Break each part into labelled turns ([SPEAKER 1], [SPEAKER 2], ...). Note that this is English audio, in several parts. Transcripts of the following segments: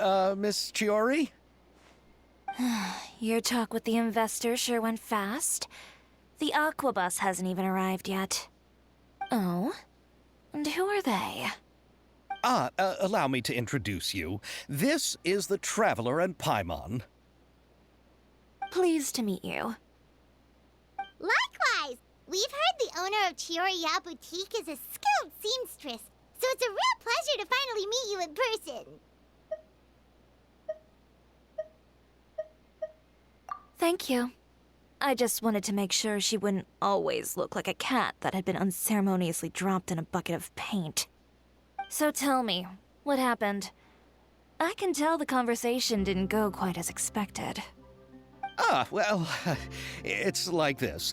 [SPEAKER 1] Miss Chiori?
[SPEAKER 2] Your talk with the investor sure went fast. The Aquabus hasn't even arrived yet. Oh? And who are they?
[SPEAKER 1] Allow me to introduce you. This is the Traveler and Paimon.
[SPEAKER 2] Pleased to meet you.
[SPEAKER 3] Likewise! We've heard the owner of Chioriya Boutique is a skilled seamstress, so it's a real pleasure to finally meet you in person.
[SPEAKER 2] Thank you. I just wanted to make sure she wouldn't always look like a cat that had been unceremoniously dropped in a bucket of paint. So tell me, what happened? I can tell the conversation didn't go quite as expected.
[SPEAKER 1] Well, it's like this.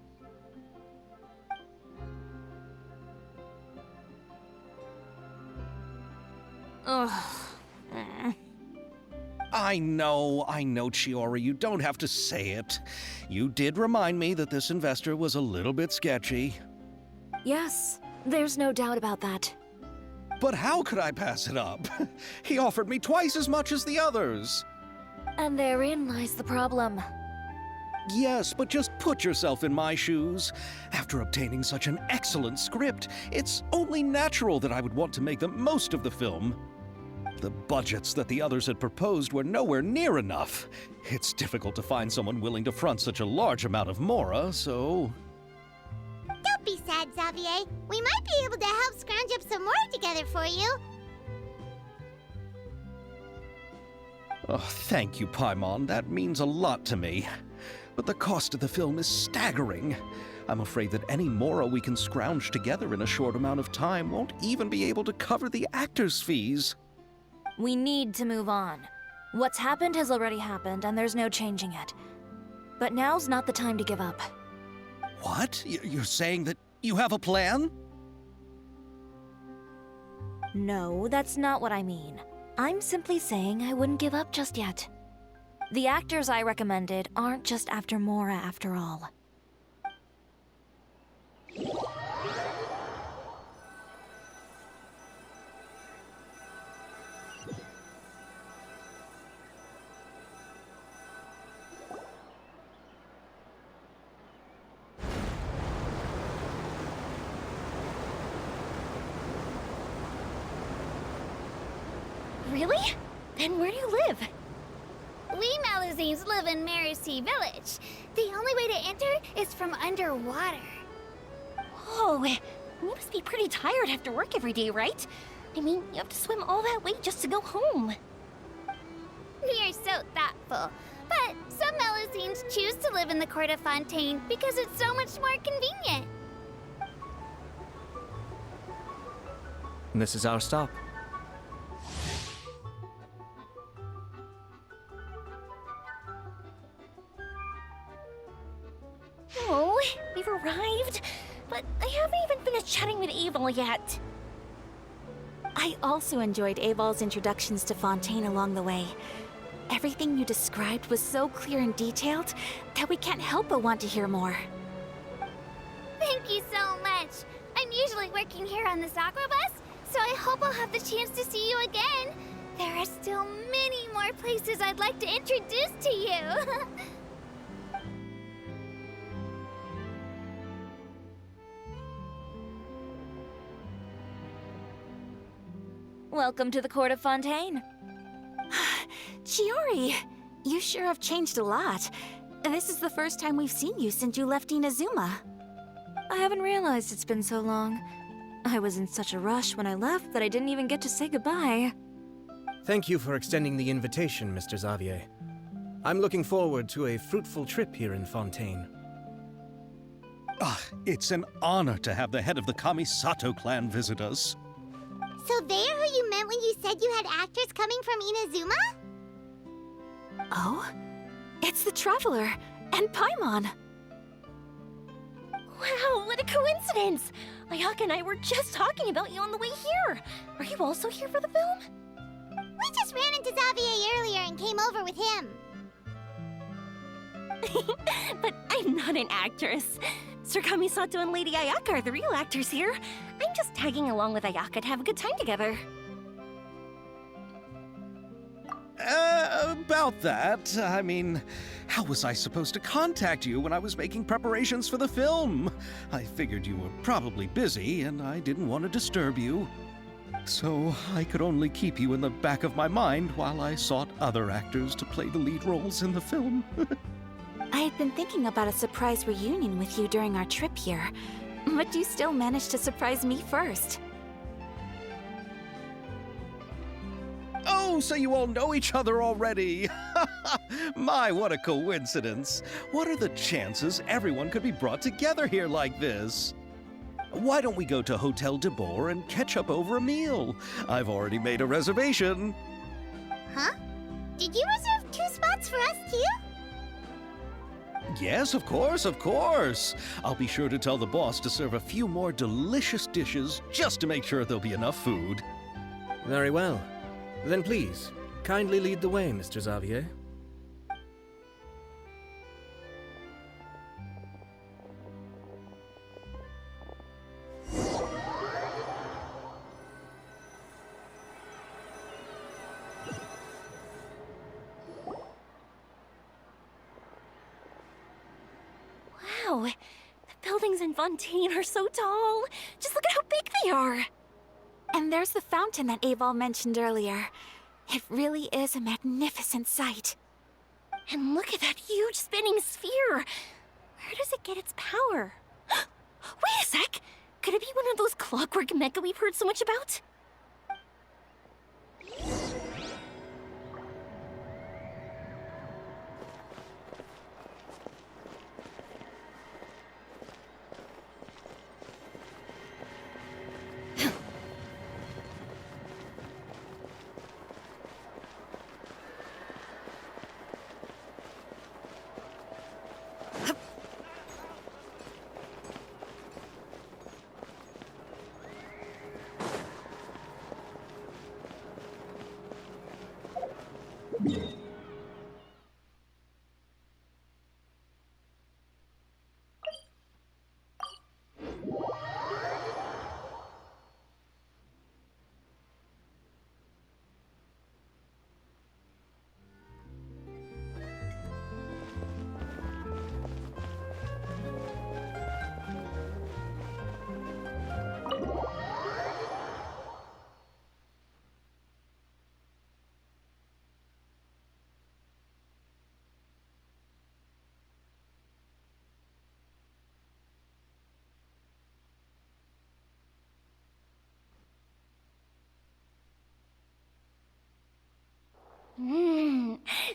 [SPEAKER 2] Ugh.
[SPEAKER 1] I know, Chiori, you don't have to say it. You did remind me that this investor was a little bit sketchy.
[SPEAKER 2] Yes, there's no doubt about that.
[SPEAKER 1] But how could I pass it up? He offered me twice as much as the others.
[SPEAKER 2] And therein lies the problem.
[SPEAKER 1] Yes, but just put yourself in my shoes. After obtaining such an excellent script, it's only natural that I would want to make the most of the film. The budgets that the others had proposed were nowhere near enough. It's difficult to find someone willing to front such a large amount of mora, so...
[SPEAKER 3] Don't be sad, Xavier. We might be able to help scrounge up some more together for you.
[SPEAKER 1] Oh, thank you, Paimon. That means a lot to me. But the cost of the film is staggering. I'm afraid that any mora we can scrounge together in a short amount of time won't even be able to cover the actors' fees.
[SPEAKER 2] We need to move on. What's happened has already happened, and there's no changing it. But now's not the time to give up.
[SPEAKER 1] What? You're saying that you have a plan?
[SPEAKER 2] No, that's not what I mean. I'm simply saying I wouldn't give up just yet. The actors I recommended aren't just after mora after all. Really? And where do you live?
[SPEAKER 3] We Melusines live in Marcy Village. The only way to enter is from underwater.
[SPEAKER 4] Oh, you must be pretty tired after work every day, right? I mean, you have to swim all that way just to go home.
[SPEAKER 3] We are so thoughtful. But some Melusines choose to live in the Court of Fontaine because it's so much more convenient.
[SPEAKER 5] This is our stop.
[SPEAKER 4] Oh, we've arrived, but I haven't even finished chatting with Abel yet.
[SPEAKER 6] I also enjoyed Aval's introductions to Fontaine along the way. Everything you described was so clear and detailed that we can't help but want to hear more.
[SPEAKER 3] Thank you so much. I'm usually working here on this Aquabus, so I hope I'll have the chance to see you again. There are still many more places I'd like to introduce to you.
[SPEAKER 2] Welcome to the Court of Fontaine.
[SPEAKER 6] Chiori, you sure have changed a lot. This is the first time we've seen you since you left Inazuma.
[SPEAKER 2] I haven't realized it's been so long. I was in such a rush when I left that I didn't even get to say goodbye.
[SPEAKER 5] Thank you for extending the invitation, Mr. Xavier. I'm looking forward to a fruitful trip here in Fontaine.
[SPEAKER 1] It's an honor to have the head of the Kamisato clan visit us.
[SPEAKER 3] So they're who you meant when you said you had actors coming from Inazuma?
[SPEAKER 6] Oh? It's the Traveler and Paimon.
[SPEAKER 4] Wow, what a coincidence! Ayaka and I were just talking about you on the way here. Are you also here for the film?
[SPEAKER 3] We just ran into Xavier earlier and came over with him.
[SPEAKER 4] But I'm not an actress. Sir Kamisato and Lady Ayaka are the real actors here. I'm just tagging along with Ayaka to have a good time together.
[SPEAKER 1] About that, I mean, how was I supposed to contact you when I was making preparations for the film? I figured you were probably busy, and I didn't want to disturb you. So I could only keep you in the back of my mind while I sought other actors to play the lead roles in the film.
[SPEAKER 6] I had been thinking about a surprise reunion with you during our trip here, but you still managed to surprise me first.
[SPEAKER 1] Oh, so you all know each other already! My, what a coincidence! What are the chances everyone could be brought together here like this? Why don't we go to Hotel de Boer and catch up over a meal? I've already made a reservation.
[SPEAKER 3] Huh? Did you reserve 2 spots for us too?
[SPEAKER 1] Yes, of course, of course. I'll be sure to tell the boss to serve a few more delicious dishes just to make sure there'll be enough food.
[SPEAKER 5] Very well. Then please, kindly lead the way, Mr. Xavier.
[SPEAKER 4] Wow, the buildings in Fontaine are so tall. Just look at how big they are.
[SPEAKER 6] And there's the fountain that Aval mentioned earlier. It really is a magnificent sight.
[SPEAKER 4] And look at that huge spinning sphere. Where does it get its power? Wait a sec! Could it be one of those clockwork mecha we've heard so much about?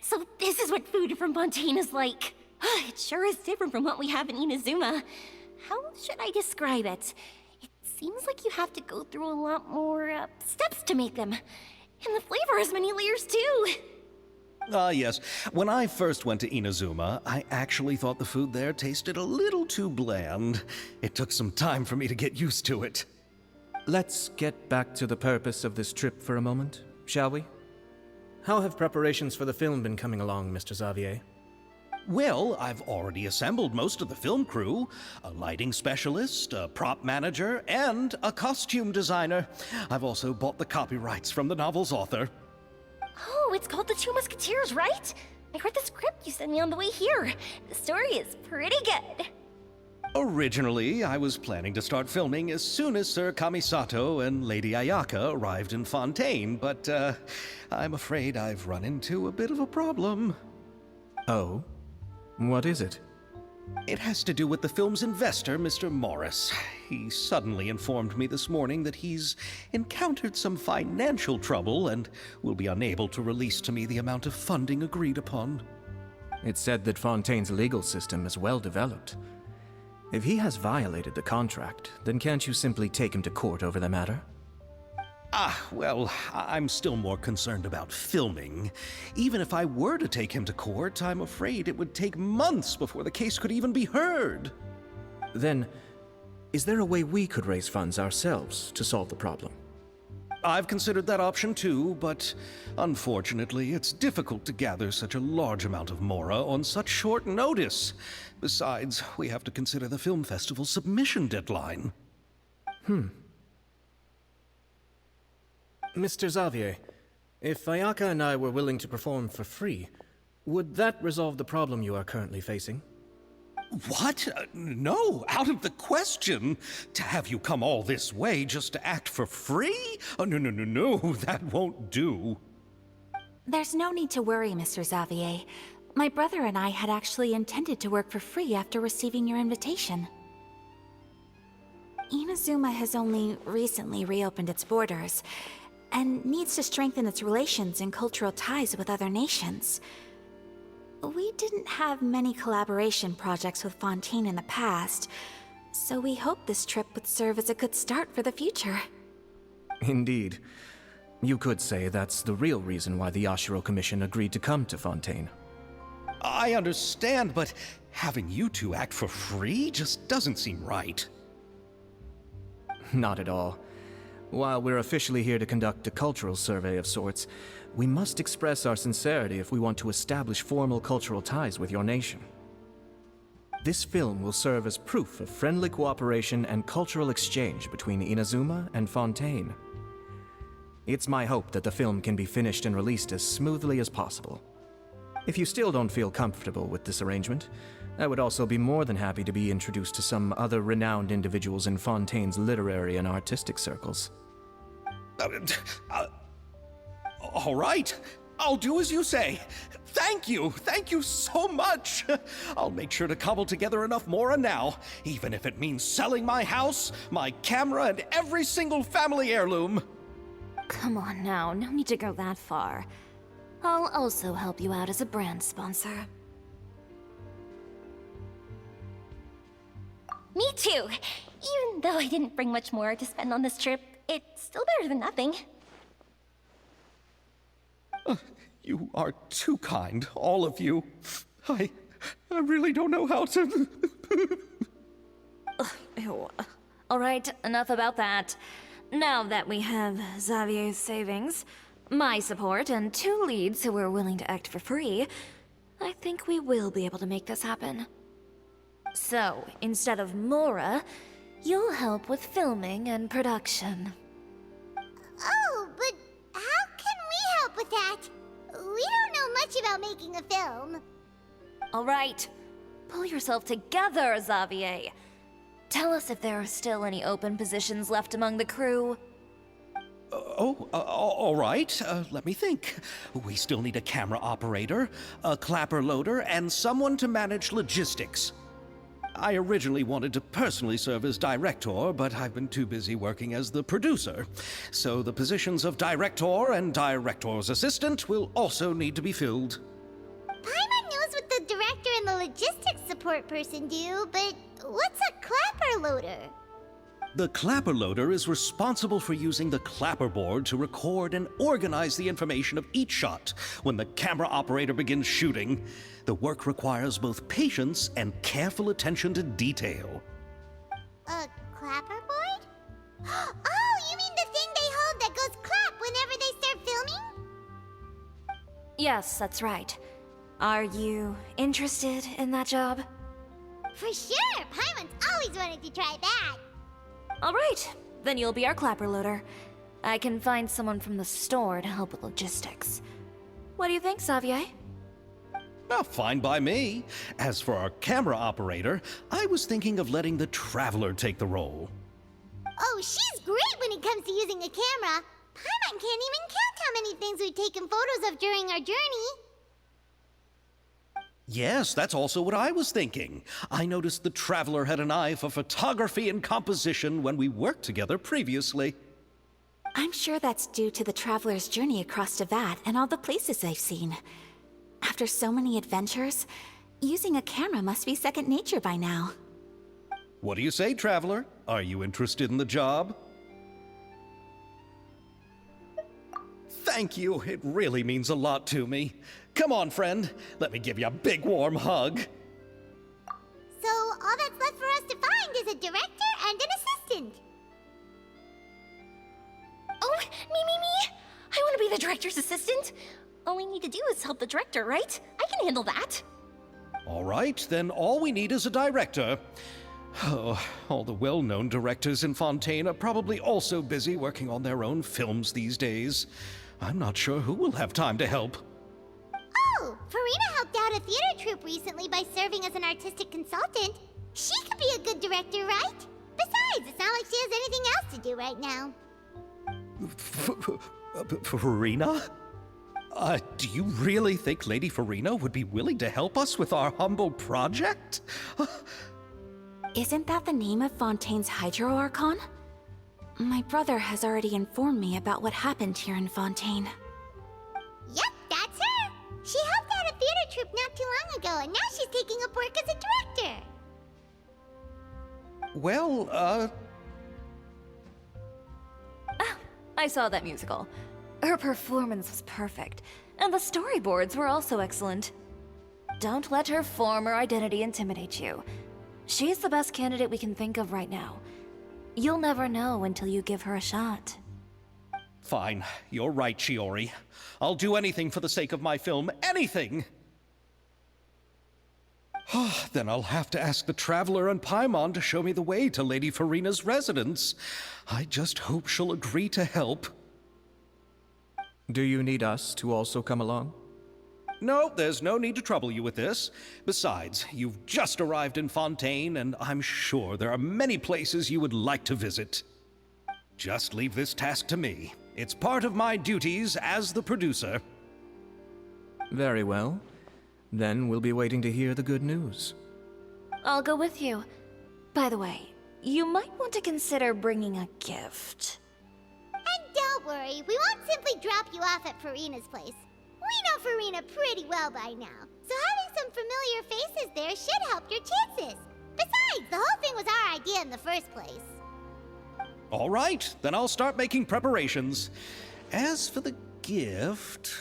[SPEAKER 4] So this is what food from Fontaine is like. It sure is different from what we have in Inazuma. How should I describe it? It seems like you have to go through a lot more steps to make them. And the flavor has many layers too.
[SPEAKER 1] Yes. When I first went to Inazuma, I actually thought the food there tasted a little too bland. It took some time for me to get used to it.
[SPEAKER 5] Let's get back to the purpose of this trip for a moment, shall we? How have preparations for the film been coming along, Mr. Xavier?
[SPEAKER 1] Well, I've already assembled most of the film crew. A lighting specialist, a prop manager, and a costume designer. I've also bought the copyrights from the novel's author.
[SPEAKER 4] Oh, it's called The Two Musketeers, right? I read the script you sent me on the way here. The story is pretty good.
[SPEAKER 1] Originally, I was planning to start filming as soon as Sir Kamisato and Lady Ayaka arrived in Fontaine, but I'm afraid I've run into a bit of a problem.
[SPEAKER 5] Oh? What is it?
[SPEAKER 1] It has to do with the film's investor, Mr. Morris. He suddenly informed me this morning that he's encountered some financial trouble and will be unable to release to me the amount of funding agreed upon.
[SPEAKER 5] It's said that Fontaine's legal system is well developed. If he has violated the contract, then can't you simply take him to court over the matter?
[SPEAKER 1] Well, I'm still more concerned about filming. Even if I were to take him to court, I'm afraid it would take months before the case could even be heard.
[SPEAKER 5] Then, is there a way we could raise funds ourselves to solve the problem?
[SPEAKER 1] I've considered that option too, but unfortunately, it's difficult to gather such a large amount of mora on such short notice. Besides, we have to consider the film festival's submission deadline.
[SPEAKER 5] Mr. Xavier, If Ayaka and I were willing to perform for free, would that resolve the problem you are currently facing?
[SPEAKER 1] What? No, out of the question. To have you come all this way just to act for free? Oh, no, that won't do.
[SPEAKER 6] There's no need to worry, Mr. Xavier. My brother and I had actually intended to work for free after receiving your invitation. Inazuma has only recently reopened its borders, and needs to strengthen its relations and cultural ties with other nations. We didn't have many collaboration projects with Fontaine in the past, so we hoped this trip would serve as a good start for the future.
[SPEAKER 5] Indeed. You could say that's the real reason why the Yashiro Commission agreed to come to Fontaine.
[SPEAKER 1] I understand, but having you two act for free just doesn't seem right.
[SPEAKER 5] Not at all. While we're officially here to conduct a cultural survey of sorts, we must express our sincerity if we want to establish formal cultural ties with your nation. This film will serve as proof of friendly cooperation and cultural exchange between Inazuma and Fontaine. It's my hope that the film can be finished and released as smoothly as possible. If you still don't feel comfortable with this arrangement, I would also be more than happy to be introduced to some other renowned individuals in Fontaine's literary and artistic circles.
[SPEAKER 1] All right, I'll do as you say. Thank you so much. I'll make sure to cobble together enough mora now, even if it means selling my house, my camera, and every single family heirloom.
[SPEAKER 2] Come on now, no need to go that far. I'll also help you out as a brand sponsor.
[SPEAKER 4] Me too! Even though I didn't bring much more to spend on this trip, it's still better than nothing.
[SPEAKER 1] You are too kind, all of you. I really don't know how to...
[SPEAKER 2] Ew. All right, enough about that. Now that we have Xavier's savings, my support, and 2 leads who are willing to act for free, I think we will be able to make this happen. So, instead of Mora, you'll help with filming and production.
[SPEAKER 3] Oh, but how can we help with that? We don't know much about making a film.
[SPEAKER 2] All right, pull yourself together, Xavier. Tell us if there are still any open positions left among the crew.
[SPEAKER 1] All right. Let me think. We still need a camera operator, a clapper loader, and someone to manage logistics. I originally wanted to personally serve as director, but I've been too busy working as the producer. So the positions of director and director's assistant will also need to be filled.
[SPEAKER 3] Paimon knows what the director and the logistics support person do, but what's a clapper loader?
[SPEAKER 1] The clapper loader is responsible for using the clapper board to record and organize the information of each shot when the camera operator begins shooting. The work requires both patience and careful attention to detail.
[SPEAKER 3] A clapper board? Oh, you mean the thing they hold that goes clap whenever they start filming?
[SPEAKER 2] Yes, that's right. Are you interested in that job?
[SPEAKER 3] For sure! Paimon's always wanted to try that.
[SPEAKER 2] All right, then you'll be our clapper loader. I can find someone from the store to help with logistics. What do you think, Xavier?
[SPEAKER 1] Well, fine by me. As for our camera operator, I was thinking of letting the Traveler take the role.
[SPEAKER 3] Oh, she's great when it comes to using a camera. Paimon can't even count how many things we've taken photos of during our journey.
[SPEAKER 1] Yes, that's also what I was thinking. I noticed the Traveler had an eye for photography and composition when we worked together previously.
[SPEAKER 6] I'm sure that's due to the traveler's journey across Teyvat and all the places they've seen. After so many adventures, using a camera must be second nature by now.
[SPEAKER 1] What do you say, Traveler? Are you interested in the job? Thank you. It really means a lot to me. Come on, friend. Let me give you a big warm hug.
[SPEAKER 3] So all that's left for us to find is a director and an assistant.
[SPEAKER 4] Oh, me! I want to be the director's assistant. All we need to do is help the director, right? I can handle that.
[SPEAKER 1] All right, then all we need is a director. Oh, all the well-known directors in Fontaine are probably also busy working on their own films these days. I'm not sure who will have time to help.
[SPEAKER 3] Oh, Farina helped out a theater troupe recently by serving as an artistic consultant. She could be a good director, right? Besides, it's not like she has anything else to do right now.
[SPEAKER 1] Farina? Do you really think Lady Farina would be willing to help us with our humble project?
[SPEAKER 6] Isn't that the name of Fontaine's Hydro Archon? My brother has already informed me about what happened here in Fontaine.
[SPEAKER 3] Yep, that's her. She helped out a theater troupe not too long ago, and now she's taking up work as a director.
[SPEAKER 1] Well,
[SPEAKER 2] I saw that musical. Her performance was perfect, and the storyboards were also excellent. Don't let her former identity intimidate you. She's the best candidate we can think of right now. You'll never know until you give her a shot.
[SPEAKER 1] fine. You're right, Shiori. I'll do anything for the sake of my film. Anything! Then I'll have to ask the Traveler and Paimon to show me the way to Lady Farina's residence. I just hope she'll agree to help.
[SPEAKER 5] Do you need us to also come along?
[SPEAKER 1] No, there's no need to trouble you with this. Besides, you've just arrived in Fontaine, and I'm sure there are many places you would like to visit. Just leave this task to me. It's part of my duties as the producer.
[SPEAKER 5] Very well. Then we'll be waiting to hear the good news.
[SPEAKER 2] I'll go with you. By the way, you might want to consider bringing a gift.
[SPEAKER 3] And don't worry, we won't simply drop you off at Farina's place. We know Farina pretty well by now, so having some familiar faces there should help your chances. Besides, the whole thing was our idea in the first place.
[SPEAKER 1] All right, then I'll start making preparations. As for the gift...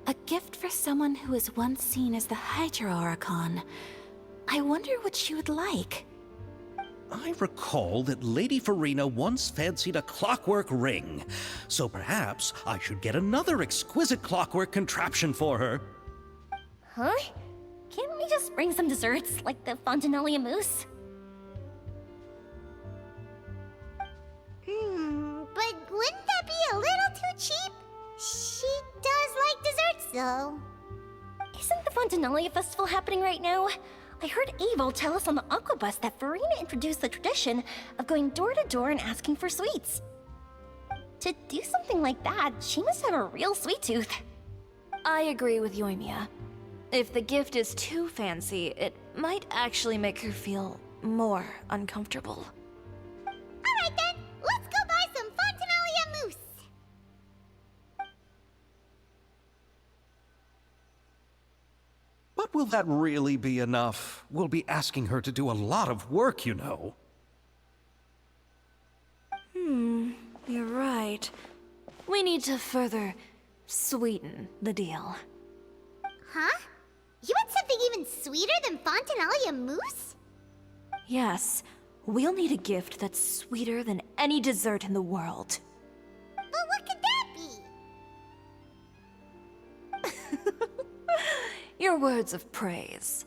[SPEAKER 6] A gift for someone who was once seen as the Hydro Archon. I wonder what she would like.
[SPEAKER 1] I recall that Lady Farina once fancied a clockwork ring, so perhaps I should get another exquisite clockwork contraption for her.
[SPEAKER 4] Huh? Can't we just bring some desserts, like the Fontanalia mousse?
[SPEAKER 3] But wouldn't that be a little too cheap? She does like desserts, though.
[SPEAKER 4] Isn't the Fontanalia festival happening right now? I heard Abel tell us on the Aquabus that Farina introduced the tradition of going door to door and asking for sweets. To do something like that, she must have a real sweet tooth.
[SPEAKER 2] I agree with Yoimiya. If the gift is too fancy, it might actually make her feel more uncomfortable.
[SPEAKER 3] Alright then, let's go buy some Fontanalia mousse.
[SPEAKER 1] But will that really be enough? We'll be asking her to do a lot of work, you know.
[SPEAKER 2] You're right. We need to further sweeten the deal.
[SPEAKER 3] Huh? You want something even sweeter than Fontanalia mousse?
[SPEAKER 2] Yes, we'll need a gift that's sweeter than any dessert in the world.
[SPEAKER 3] But what could that be?
[SPEAKER 2] Your words of praise.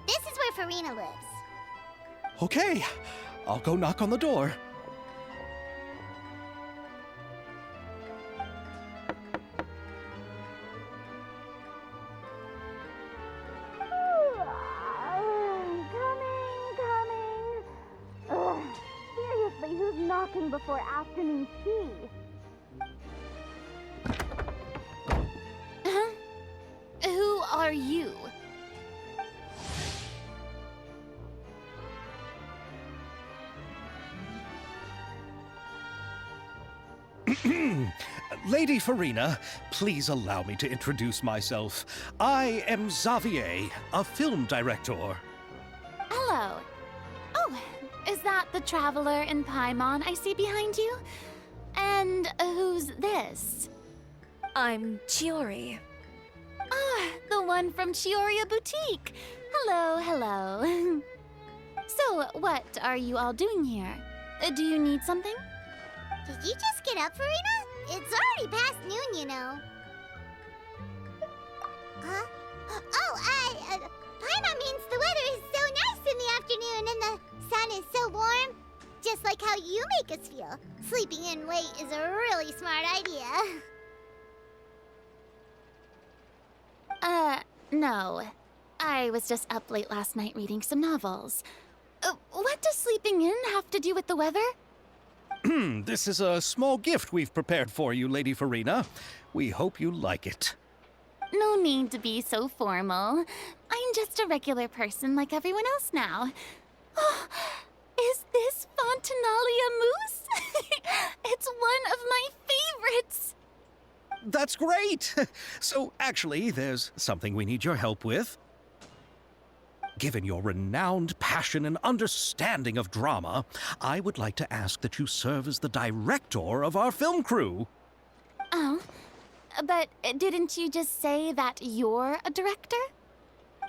[SPEAKER 3] this is where Farina lives.
[SPEAKER 1] Okay, I'll go knock on the door.
[SPEAKER 3] Coming. Seriously, who's knocking before afternoon tea?
[SPEAKER 4] Huh? Who are you?
[SPEAKER 1] Lady Farina, please allow me to introduce myself. I am Xavier, a film director.
[SPEAKER 4] Hello. Oh, is that the traveler in Paimon I see behind you? And who's this?
[SPEAKER 2] I'm Chiori.
[SPEAKER 4] Ah, the one from Chioria Boutique. Hello, hello. So, what are you all doing here? Do you need something?
[SPEAKER 3] Did you just get up, Farina? It's already past noon, you know. Huh? Oh, Paimon means the weather is so nice in the afternoon and the sun is so warm. Just like how you make us feel. Sleeping in late is a really smart idea.
[SPEAKER 4] No. I was just up late last night reading some novels. What does sleeping in have to do with the weather?
[SPEAKER 1] This is a small gift we've prepared for you, Lady Farina. We hope you like it.
[SPEAKER 4] No need to be so formal. I'm just a regular person like everyone else now. Oh, is this Fontinalia mousse? It's one of my favorites.
[SPEAKER 1] That's great! So, actually, there's something we need your help with. Given your renowned passion and understanding of drama, I would like to ask that you serve as the director of our film crew.
[SPEAKER 4] Oh, but didn't you just say that you're a director?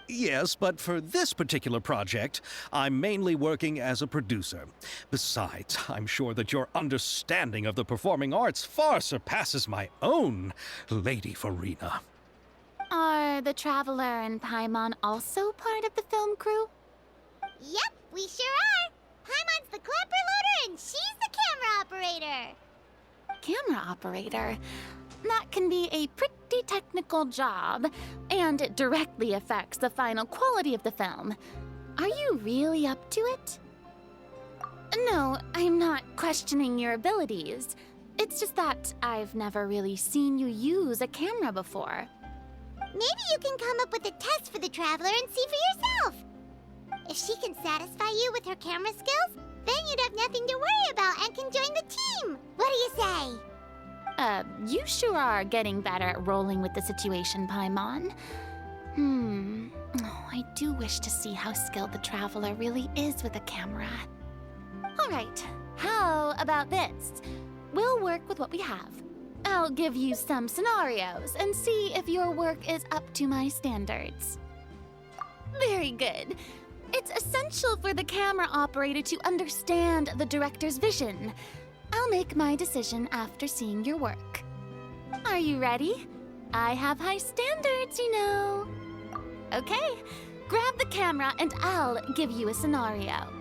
[SPEAKER 1] Yes, but for this particular project, I'm mainly working as a producer. Besides, I'm sure that your understanding of the performing arts far surpasses my own, Lady Farina.
[SPEAKER 4] Are the Traveler and Paimon also part of the film crew?
[SPEAKER 3] Yep, we sure are. Paimon's the clapper loader and she's the camera operator.
[SPEAKER 4] Camera operator? That can be a pretty technical job, and it directly affects the final quality of the film. Are you really up to it? No, I'm not questioning your abilities. It's just that I've never really seen you use a camera before.
[SPEAKER 3] Maybe you can come up with a test for the Traveler and see for yourself. If she can satisfy you with her camera skills, then you'd have nothing to worry about and can join the team. What do you say?
[SPEAKER 4] You sure are getting better at rolling with the situation, Paimon. Oh, I do wish to see how skilled the Traveler really is with a camera. All right, how about this? We'll work with what we have. I'll give you some scenarios and see if your work is up to my standards. Very good. It's essential for the camera operator to understand the director's vision. I'll make my decision after seeing your work. Are you ready? I have high standards, you know. Okay, grab the camera and I'll give you a scenario.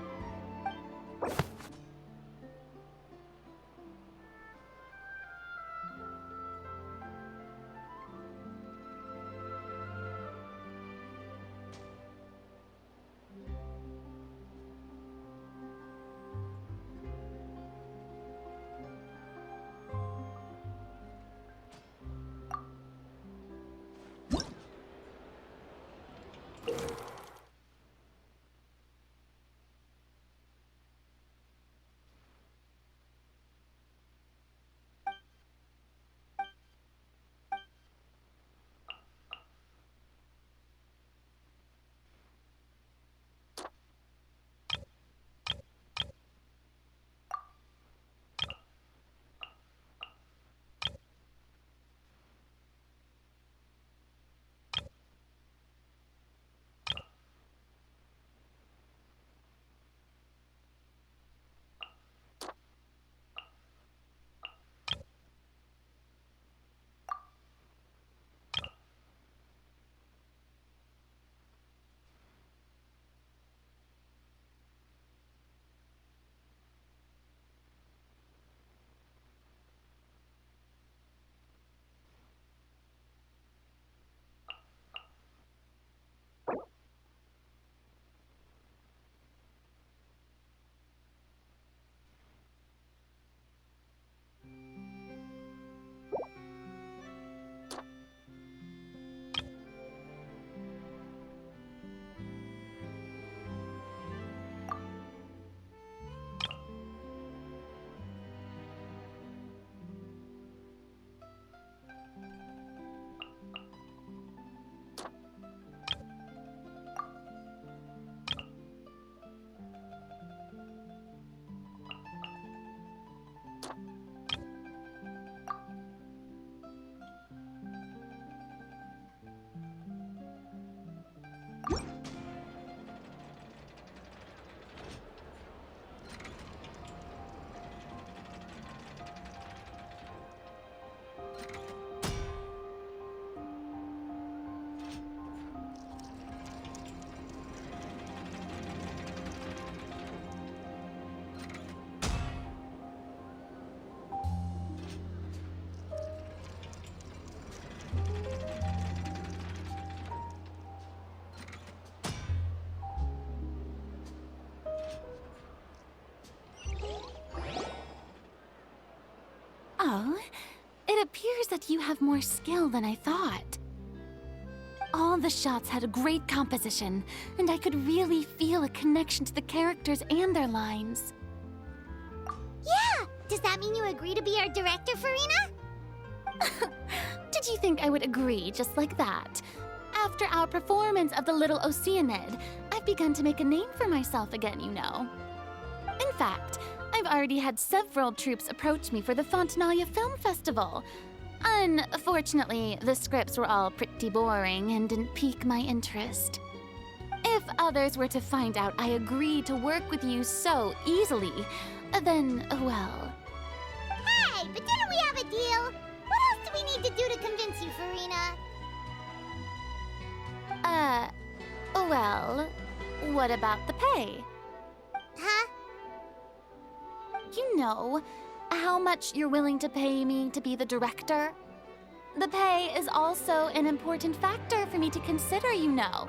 [SPEAKER 4] It appears that you have more skill than I thought. All the shots had a great composition, and I could really feel a connection to the characters and their lines.
[SPEAKER 3] Yeah! Does that mean you agree to be our director, Farina?
[SPEAKER 4] Did you think I would agree just like that? After our performance of The Little Oceanid, I've begun to make a name for myself again, you know. In fact, I've already had several troops approach me for the Fontanalia Film Festival. Unfortunately, the scripts were all pretty boring and didn't pique my interest. If others were to find out I agreed to work with you so easily, then, well...
[SPEAKER 3] Hey, but didn't we have a deal? What else do we need to do to convince you, Farina?
[SPEAKER 4] Well, what about the pay?
[SPEAKER 3] Huh?
[SPEAKER 4] You know, how much you're willing to pay me to be the director? The pay is also an important factor for me to consider, you know.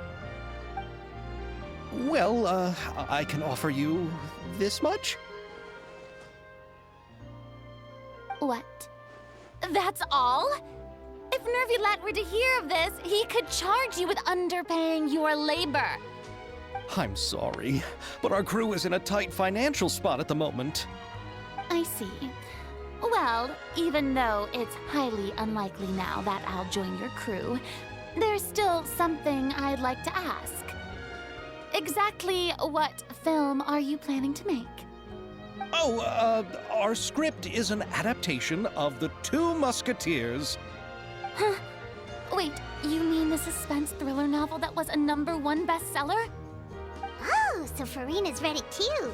[SPEAKER 1] Well, I can offer you this much?
[SPEAKER 4] What? That's all? If Nervulat were to hear of this, he could charge you with underpaying your labor.
[SPEAKER 1] I'm sorry, but our crew is in a tight financial spot at the moment.
[SPEAKER 4] I see. Well, even though it's highly unlikely now that I'll join your crew, there's still something I'd like to ask. Exactly what film are you planning to make?
[SPEAKER 1] Oh, our script is an adaptation of The Two Musketeers.
[SPEAKER 4] Huh? Wait, you mean the suspense thriller novel that was a #1 bestseller?
[SPEAKER 3] Oh, so Farina's read it too.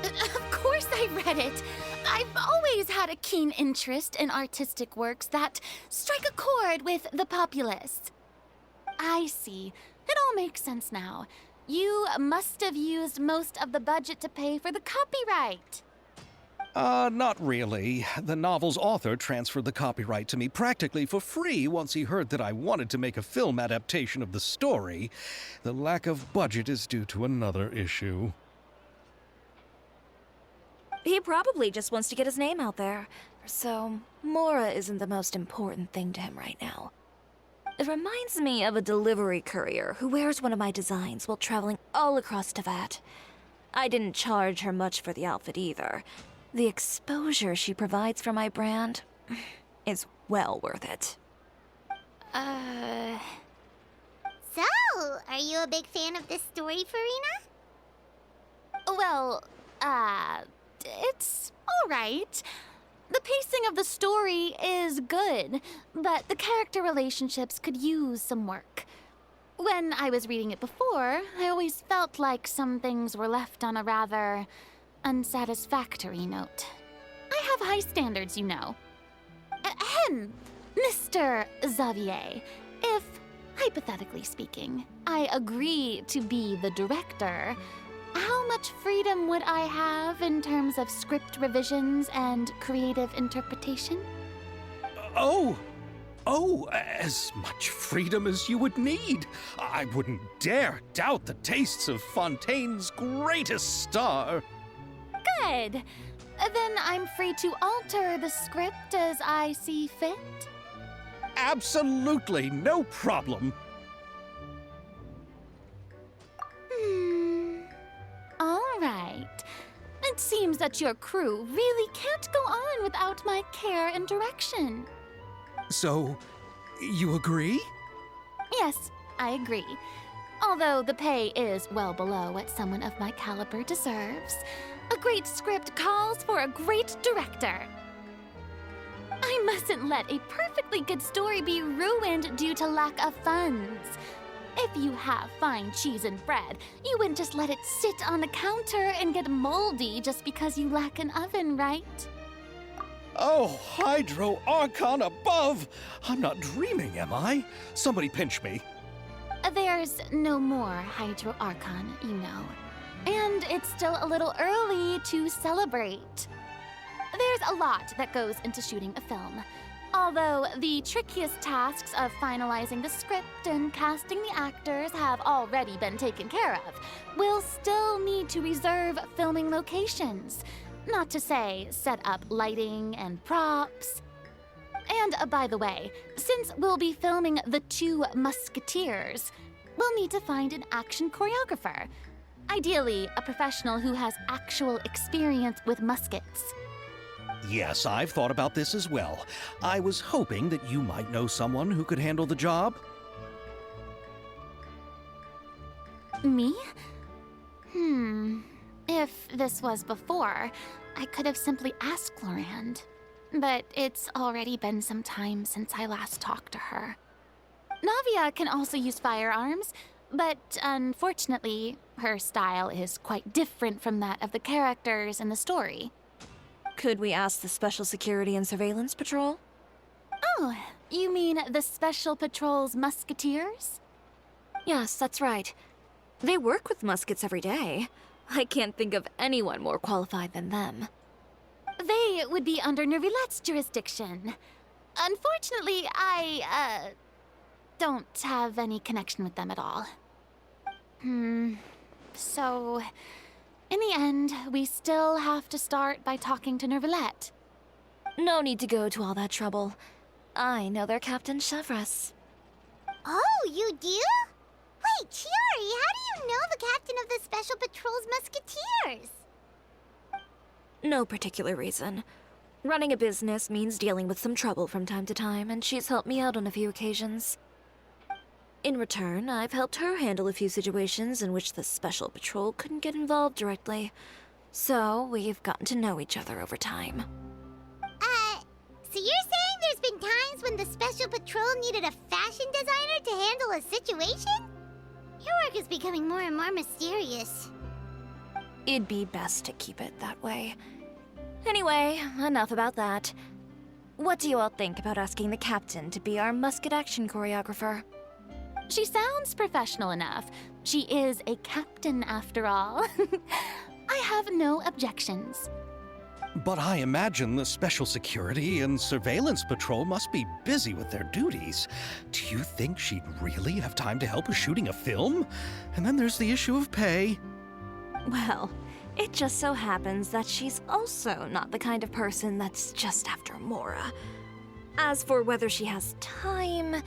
[SPEAKER 4] Of course I read it. I've always had a keen interest in artistic works that strike a chord with the populace. I see. It all makes sense now. You must have used most of the budget to pay for the copyright.
[SPEAKER 1] Not really. The novel's author transferred the copyright to me practically for free once he heard that I wanted to make a film adaptation of the story. The lack of budget is due to another issue.
[SPEAKER 2] He probably just wants to get his name out there. So, Mora isn't the most important thing to him right now. It reminds me of a delivery courier who wears one of my designs while traveling all across Teyvat. I didn't charge her much for the outfit either. The exposure she provides for my brand is well worth it.
[SPEAKER 3] So, are you a big fan of this story, Farina?
[SPEAKER 4] Well, it's all right. The pacing of the story is good, but the character relationships could use some work. When I was reading it before, I always felt like some things were left on a rather unsatisfactory note. I have high standards, you know. Ahem, Mr. Xavier, if, hypothetically speaking, I agree to be the director, how much freedom would I have in terms of script revisions and creative interpretation?
[SPEAKER 1] Oh, as much freedom as you would need. I wouldn't dare doubt the tastes of Fontaine's greatest star.
[SPEAKER 4] Good. Then I'm free to alter the script as I see fit.
[SPEAKER 1] Absolutely, no problem.
[SPEAKER 4] All right. It seems that your crew really can't go on without my care and direction.
[SPEAKER 1] So, you agree?
[SPEAKER 4] Yes, I agree. Although the pay is well below what someone of my caliber deserves, a great script calls for a great director. I mustn't let a perfectly good story be ruined due to lack of funds. If you have fine cheese and bread, you wouldn't just let it sit on the counter and get moldy just because you lack an oven, right?
[SPEAKER 1] Oh, Hydro Archon above! I'm not dreaming, am I? Somebody pinch me.
[SPEAKER 4] There's no more Hydro Archon, you know. And it's still a little early to celebrate. There's a lot that goes into shooting a film. Although the trickiest tasks of finalizing the script and casting the actors have already been taken care of, we'll still need to reserve filming locations.
[SPEAKER 7] Not to say set up lighting and props. And by the way, since we'll be filming The Two Musketeers, we'll need to find an action choreographer. Ideally, a professional who has actual experience with muskets.
[SPEAKER 1] Yes, I've thought about this as well. I was hoping that you might know someone who could handle the job.
[SPEAKER 7] Me? If this was before, I could have simply asked Glorand. But it's already been some time since I last talked to her. Navia can also use firearms, but unfortunately, her style is quite different from that of the characters in the story.
[SPEAKER 2] Could we ask the Special Security and Surveillance Patrol?
[SPEAKER 7] Oh, you mean the Special Patrol's Musketeers?
[SPEAKER 2] Yes, that's right. They work with muskets every day. I can't think of anyone more qualified than them.
[SPEAKER 7] They would be under Nervilette's jurisdiction. Unfortunately, I don't have any connection with them at all. So, in the end, we still have to start by talking to Nervilette.
[SPEAKER 2] No need to go to all that trouble. I know their Captain Chevres.
[SPEAKER 3] Oh, you do? Wait, Chiori, how do you know the captain of the Special Patrol's Musketeers?
[SPEAKER 2] No particular reason. Running a business means dealing with some trouble from time to time, and she's helped me out on a few occasions. In return, I've helped her handle a few situations in which the Special Patrol couldn't get involved directly. So, we've gotten to know each other over time.
[SPEAKER 3] So you're saying there's been times when the Special Patrol needed a fashion designer to handle a situation? Your work is becoming more and more mysterious.
[SPEAKER 2] It'd be best to keep it that way. Anyway, enough about that. What do you all think about asking the captain to be our musket action choreographer?
[SPEAKER 7] She sounds professional enough. She is a captain, after all. I have no objections.
[SPEAKER 1] But I imagine the Special Security and Surveillance Patrol must be busy with their duties. Do you think she'd really have time to help us shooting a film? And then there's the issue of pay.
[SPEAKER 2] Well, it just so happens that she's also not the kind of person that's just after Mora. As for whether she has time,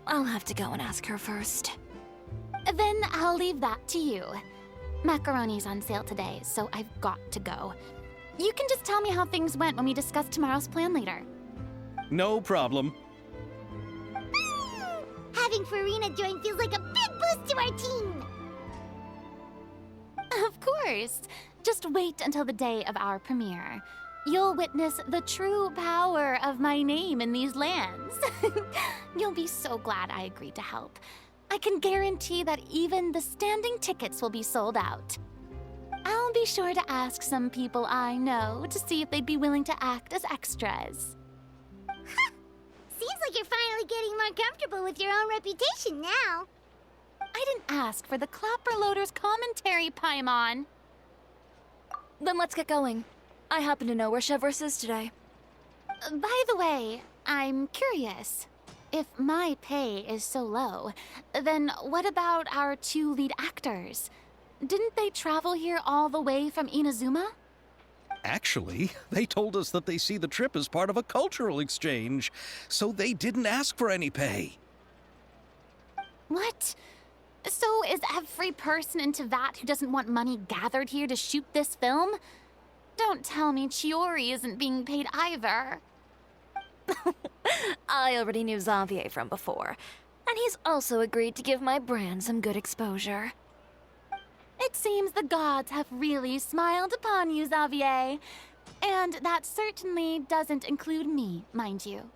[SPEAKER 2] I'll have to go and ask her first.
[SPEAKER 7] Then I'll leave that to you. Macaroni's on sale today, so I've got to go. You can just tell me how things went when we discuss tomorrow's plan later.
[SPEAKER 1] No problem.
[SPEAKER 3] Having Farina join feels like a big boost to our team.
[SPEAKER 7] Of course. Just wait until the day of our premiere. You'll witness the true power of my name in these lands. You'll be so glad I agreed to help. I can guarantee that even the standing tickets will be sold out. I'll be sure to ask some people I know to see if they'd be willing to act as extras.
[SPEAKER 3] Seems like you're finally getting more comfortable with your own reputation now.
[SPEAKER 7] I didn't ask for the Clapper Loader's commentary, Paimon.
[SPEAKER 2] Then let's get going. I happen to know where Chevres is today.
[SPEAKER 7] By the way, I'm curious. If my pay is so low, then what about our two lead actors? Didn't they travel here all the way from Inazuma?
[SPEAKER 1] Actually, they told us that they see the trip as part of a cultural exchange, so they didn't ask for any pay.
[SPEAKER 7] What? So is every person in Tevat who doesn't want money gathered here to shoot this film? Don't tell me Chiori isn't being paid either.
[SPEAKER 2] I already knew Xavier from before, and he's also agreed to give my brand some good exposure.
[SPEAKER 7] It seems the gods have really smiled upon you, Xavier. And that certainly doesn't include me, mind you.